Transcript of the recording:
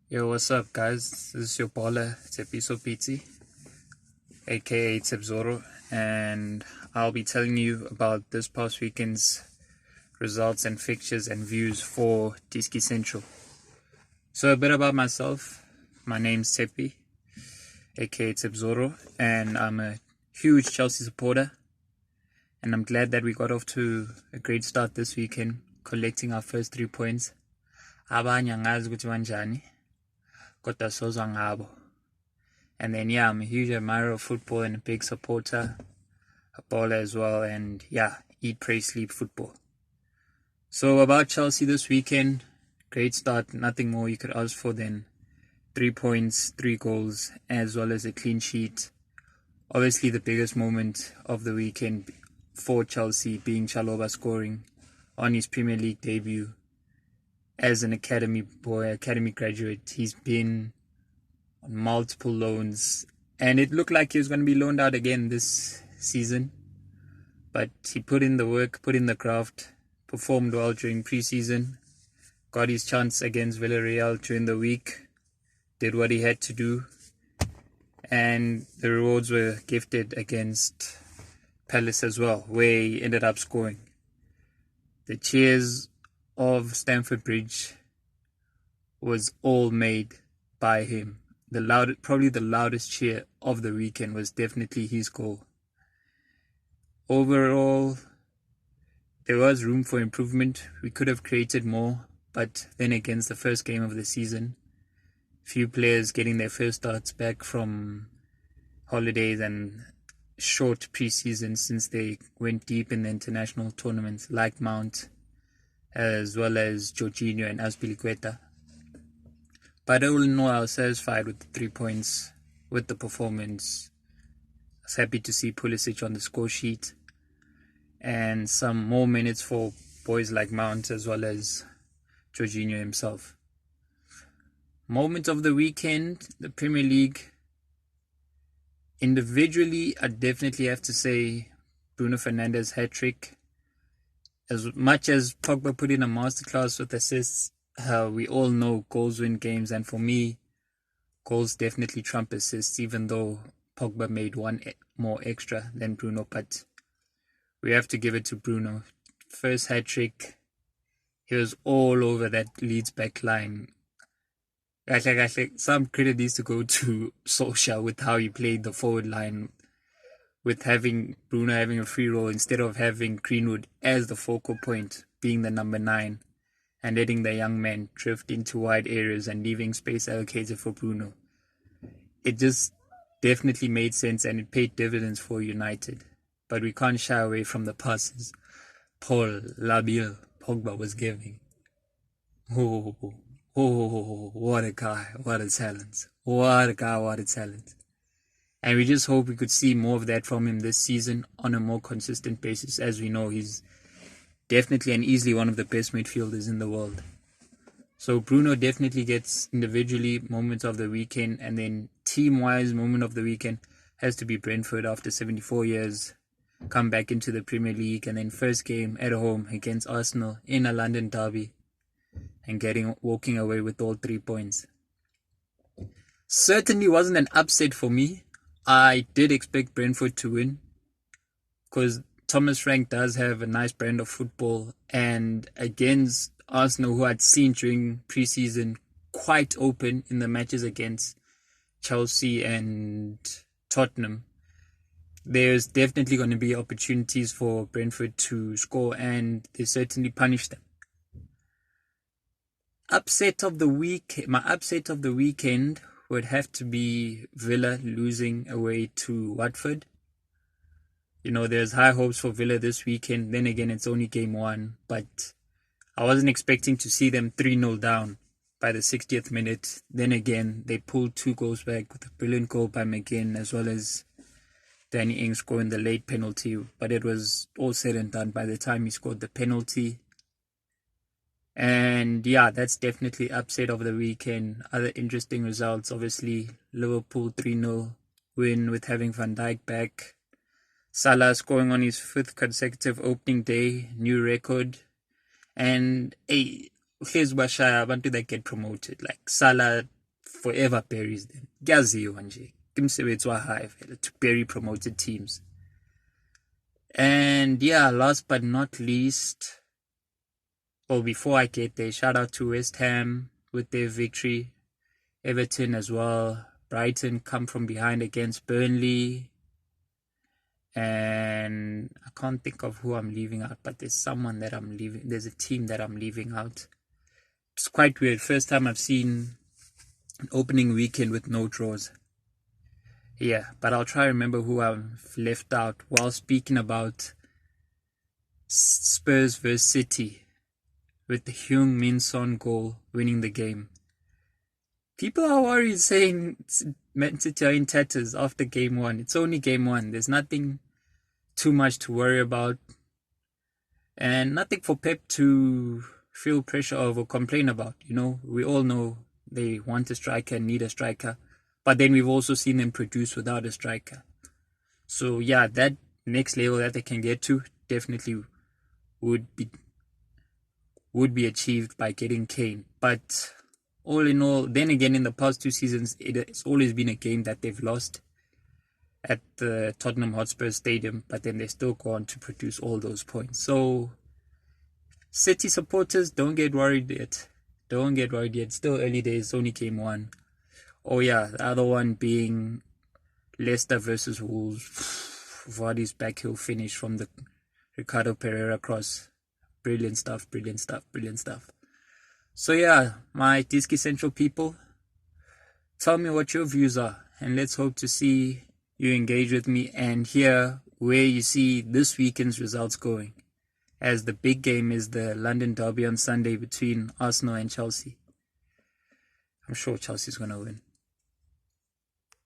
Yo, what's up, guys? This is your baller, Tsepi, aka Tsepzoro, and I'll be telling you about this past weekend's results and fixtures and views for Diski Central. So, a bit about myself. My name's Tsepi, aka Tsepzoro, and I'm a huge Chelsea supporter. And I'm glad that we got off to a great start this weekend, collecting our first 3 points. Abanye angazi ukuthi banjani. Kodwa sozwa ngabo. And then I'm a huge admirer of football and a big supporter, a baller as well, and eat, pray, sleep football. So about Chelsea this weekend, great start, nothing more you could ask for than 3 points, 3 goals, as well as a clean sheet. Obviously the biggest moment of the weekend for Chelsea being Chalobah scoring on his Premier League debut. As an academy graduate, he's been on multiple loans, and it looked like he was going to be loaned out again this season. But he put in the work, put in the graft, performed well during preseason, got his chance against Villarreal during the week, did what he had to do, and the rewards were gifted against Palace as well, where he ended up scoring. The cheers of Stamford Bridge was all made by him. Probably the loudest cheer of the weekend was definitely his goal. Overall, there was room for improvement. We could have created more, but then against the first game of the season, few players getting their first starts back from holidays and short preseason since they went deep in the international tournaments, like Mount, as well as Jorginho and Azpilicueta. But all in all, I was satisfied with the 3 points, with the performance. I was happy to see Pulisic on the score sheet, and some more minutes for boys like Mount as well as Jorginho himself. Moment of the weekend, the Premier League. Individually, I definitely have to say Bruno Fernandes' hat-trick. As much as Pogba put in a masterclass with assists, we all know goals win games, and for me, goals definitely trump assists, even though Pogba made one more extra than Bruno, but we have to give it to Bruno. First hat-trick, he was all over that Leeds back line. Some credit needs to go to Solskjaer with how he played the forward line, with having Bruno having a free role instead of having Greenwood as the focal point, being the number 9, and letting the young man drift into wide areas and leaving space allocated for Bruno. It just definitely made sense, and it paid dividends for United. But we can't shy away from the passes Paul Labille Pogba was giving. Oh, what a guy, what a talent. What a guy, what a talent. And we just hope we could see more of that from him this season on a more consistent basis. As we know, he's definitely and easily one of the best midfielders in the world. So Bruno definitely gets individually moments of the weekend, and then team-wise moment of the weekend has to be Brentford after 74 years. Come back into the Premier League, and then first game at home against Arsenal in a London derby, and walking away with all 3 points. Certainly wasn't an upset for me. I did expect Brentford to win, because Thomas Frank does have a nice brand of football, and against Arsenal, who I'd seen during preseason quite open in the matches against Chelsea and Tottenham, there's definitely going to be opportunities for Brentford to score, and they certainly punished them. My upset of the weekend would have to be Villa losing away to Watford. There's high hopes for Villa this weekend. Then again, it's only game 1, but I wasn't expecting to see them 3-0 down by the 60th minute. Then again, they pulled 2 goals back with a brilliant goal by McGinn, as well as Danny Ings scoring the late penalty. But it was all said and done by the time he scored the penalty. And that's definitely upset of the weekend. Other interesting results, obviously, Liverpool 3-0 win with having Van Dijk back. Salah scoring on his 5th consecutive opening day, new record. And here's Bashaya, I want to get promoted. Like Salah forever buries them. Kuyaziwa nje. Kumsebenzi wa high to bury promoted teams. And yeah, last but not least, or before I get there, shout out to West Ham with their victory. Everton as well. Brighton come from behind against Burnley. And I can't think of who I'm leaving out, but there's someone that I'm leaving. There's a team that I'm leaving out. It's quite weird. First time I've seen an opening weekend with no draws. Yeah, but I'll try to remember who I've left out while speaking about Spurs vs City with the Heung-min Son goal winning the game. People are worried, saying it's meant to tell in tatters after game one. It's only game one. There's nothing too much to worry about. And nothing for Pep to feel pressure of or complain about. You know, we all know they want a striker and need a striker. But then we've also seen them produce without a striker. So yeah, that next level that they can get to definitely would be achieved by getting Kane. But all in all, then again, in the past 2 seasons, it's always been a game that they've lost at the Tottenham Hotspur Stadium, but then they still go on to produce all those points. So City supporters, don't get worried yet. Don't get worried yet. Still early days, only game one. Oh yeah, the other one being Leicester versus Wolves. Vardy's backheel finish from the Ricardo Pereira cross. Brilliant stuff, brilliant stuff, brilliant stuff. So yeah, my Diski Central people, tell me what your views are, and let's hope to see you engage with me and hear where you see this weekend's results going, as the big game is the London derby on Sunday between Arsenal and Chelsea. I'm sure Chelsea's going to win.